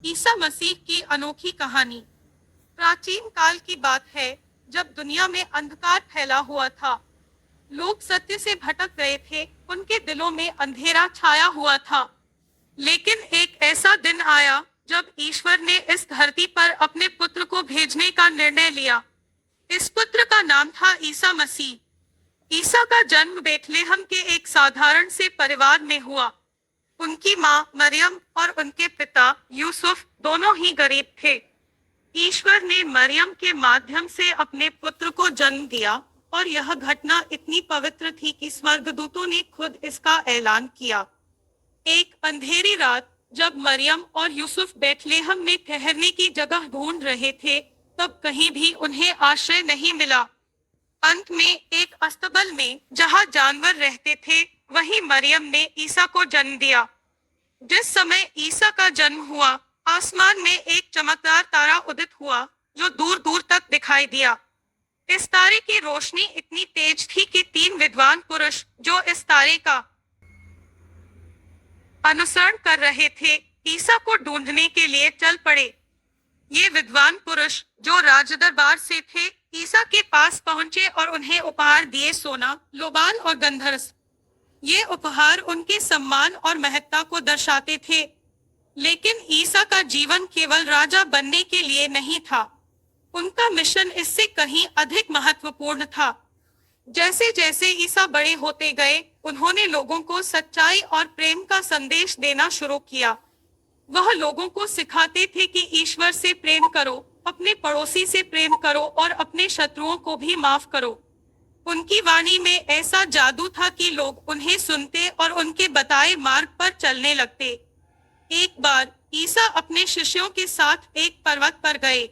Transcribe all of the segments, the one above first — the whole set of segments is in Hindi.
ईसा मसीह की अनोखी कहानी। प्राचीन काल की बात है, जब दुनिया में अंधकार फैला हुआ था। लोग सत्य से भटक गए थे, उनके दिलों में अंधेरा छाया हुआ था। लेकिन एक ऐसा दिन आया जब ईश्वर ने इस धरती पर अपने पुत्र को भेजने का निर्णय लिया। इस पुत्र का नाम था ईसा मसीह। ईसा का जन्म बेथलेहम के एक साधारण से परिवार में हुआ। उनकी मां मरियम और उनके पिता यूसुफ दोनों ही गरीब थे। ईश्वर ने मरियम के माध्यम से अपने पुत्र को जन्म दिया, और यह घटना इतनी पवित्र थी कि स्वर्गदूतों ने खुद इसका ऐलान किया। एक अंधेरी रात, जब मरियम और यूसुफ बेथलेहम में ठहरने की जगह ढूंढ रहे थे, तब कहीं भी उन्हें आश्रय नहीं मिला। अंत में एक अस्तबल में, जहां जानवर रहते थे, वहीं मरियम ने ईसा को जन्म दिया। जिस समय ईसा का जन्म हुआ, आसमान में एक चमकदार तारा उदित हुआ, जो दूर दूर तक दिखाई दिया। इस तारे की रोशनी इतनी तेज थी कि तीन विद्वान पुरुष, जो इस तारे का अनुसरण कर रहे थे, ईसा को ढूंढने के लिए चल पड़े। ये विद्वान पुरुष, जो राजदरबार से थे, ईसा के पास पहुंचे और उन्हें उपहार दिए, सोना, लोबान और गंधरस। ये उपहार उनके सम्मान और महत्ता को दर्शाते थे। लेकिन ईसा का जीवन केवल राजा बनने के लिए नहीं था। उनका मिशन इससे कहीं अधिक महत्वपूर्ण था। जैसे जैसे ईसा बड़े होते गए, उन्होंने लोगों को सच्चाई और प्रेम का संदेश देना शुरू किया। वह लोगों को सिखाते थे कि ईश्वर से प्रेम करो, अपने पड़ोसी से प्रेम करो और अपने शत्रुओं को भी माफ करो। उनकी वाणी में ऐसा जादू था कि लोग उन्हें सुनते और उनके बताए मार्ग पर चलने लगते। एक बार ईसा अपने शिष्यों के साथ एक पर्वत पर गए।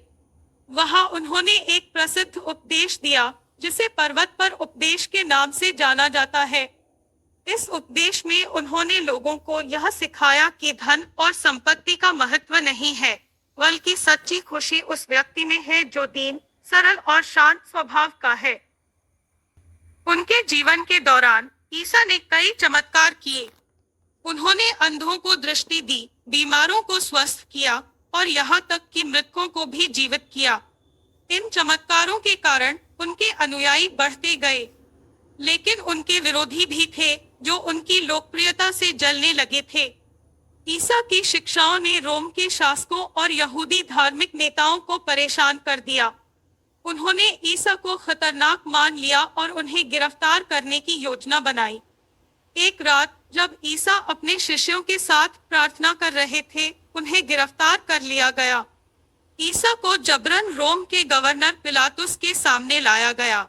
वहां उन्होंने एक प्रसिद्ध उपदेश दिया, जिसे पर्वत पर उपदेश के नाम से जाना जाता है। इस उपदेश में उन्होंने लोगों को यह सिखाया कि धन और संपत्ति का महत्व नहीं है, बल्कि सच्ची खुशी उस व्यक्ति में है जो दीन, सरल और शांत स्वभाव का है। उनके जीवन के दौरान ईसा ने कई चमत्कार किए। उन्होंने अंधों को दृष्टि दी, बीमारों को स्वस्थ किया और यहाँ तक कि मृतकों को भी जीवित किया। इन चमत्कारों के कारण उनके अनुयायी बढ़ते गए। लेकिन उनके विरोधी भी थे, जो उनकी लोकप्रियता से जलने लगे थे। ईसा की शिक्षाओं ने रोम के शासकों और यहूदी धार्मिक नेताओं को परेशान कर दिया। उन्होंने ईसा को खतरनाक मान लिया और उन्हें गिरफ्तार करने की योजना बनाई। एक रात, जब ईसा अपने शिष्यों के साथ प्रार्थना कर रहे थे, उन्हें गिरफ्तार कर लिया गया। ईसा को जबरन रोम के गवर्नर पिलातुस के सामने लाया गया।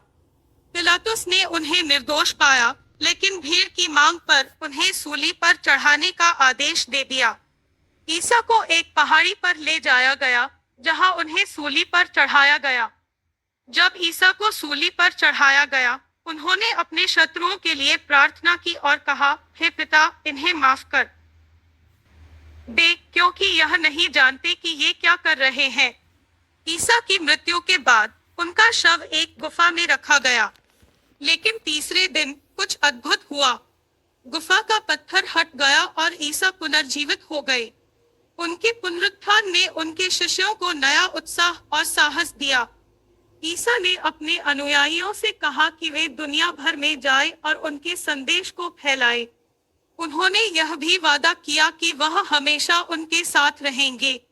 पिलातुस ने उन्हें निर्दोष पाया, लेकिन भीड़ की मांग पर उन्हें सूली पर चढ़ाने का आदेश दे दिया। ईसा को एक पहाड़ी पर ले जाया गया, जहां उन्हें सूली पर चढ़ाया गया। जब ईसा को सूली पर चढ़ाया गया, उन्होंने अपने शत्रुओं के लिए प्रार्थना की और कहा, हे पिता, इन्हें माफ कर दे, क्योंकि यह नहीं जानते कि ये क्या कर रहे हैं। ईसा की मृत्यु के बाद उनका शव एक गुफा में रखा गया। लेकिन तीसरे दिन कुछ अद्भुत हुआ। गुफा का पत्थर हट गया और ईसा पुनर्जीवित हो गए। उनके पुनरुत्थान ने उनके शिष्यों को नया उत्साह और साहस दिया। ईसा ने अपने अनुयायियों से कहा कि वे दुनिया भर में जाएं और उनके संदेश को फैलाएं। उन्होंने यह भी वादा किया कि वह हमेशा उनके साथ रहेंगे।